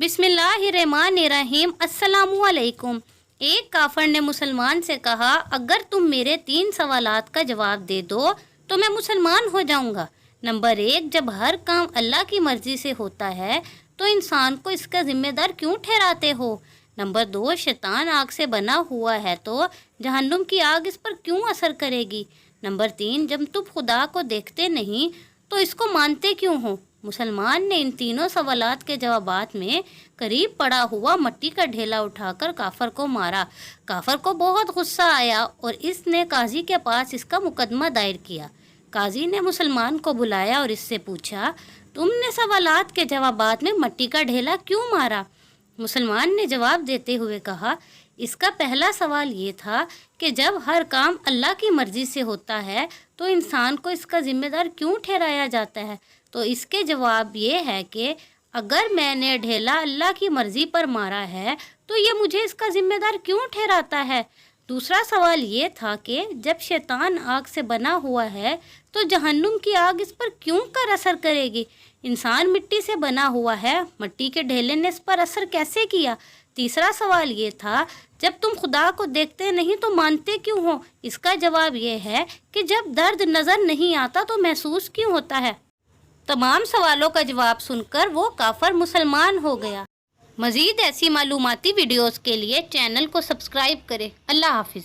बिस्मिल्लाहिर्रहमानिर्रहीम। अस्सलामुअलैकुम। एक काफर ने मुसलमान से कहा, अगर तुम मेरे 3 सवालात का जवाब दे दो तो मैं मुसलमान हो जाऊंगा। नंबर 1, जब हर काम अल्लाह की मर्जी से होता है तो इंसान को इसका जिम्मेदार क्यों ठहराते हो। नंबर 2, शैतान आग से बना हुआ है तो जहन्नुम की आग इस पर क्यों असर करेगी। नंबर 3, जब तुम खुदा को देखते नहीं तो इसको मानते क्यों हो। मुसलमान ने इन तीनों सवालात के जवाबात में करीब पड़ा हुआ मट्टी का ढेला उठाकर काफर को मारा। काफर को बहुत गुस्सा आया और इसने काजी के पास इसका मुकदमा दायर किया। काजी ने मुसलमान को बुलाया और इससे पूछा, तुमने सवालात के जवाबात में मट्टी का ढेला क्यों मारा। मुसलमान ने जवाब देते हुए कहा, इसका पहला सवाल ये था कि जब हर काम अल्लाह की मर्जी से होता है तो इंसान को इसका जिम्मेदार क्यों ठहराया जाता है। तो इसके जवाब ये है कि अगर मैंने ढेला अल्लाह की मर्जी पर मारा है तो ये मुझे इसका जिम्मेदार क्यों ठहराता है। दूसरा सवाल ये था कि जब शैतान आग से बना हुआ है तो जहन्नुम की आग इस पर क्यों कर असर करेगी। इंसान मिट्टी से बना हुआ है, मट्टी के ढेले ने इस पर असर कैसे किया। तीसरा सवाल ये था, जब तुम खुदा को देखते नहीं तो मानते क्यों हो। इसका जवाब ये है कि जब दर्द नज़र नहीं आता तो महसूस क्यों होता है। तमाम सवालों का जवाब सुनकर वो काफर मुसलमान हो गया। मज़ीद ऐसी मालूमाती वीडियोस के लिए चैनल को सब्सक्राइब करें। अल्लाह हाफिज़।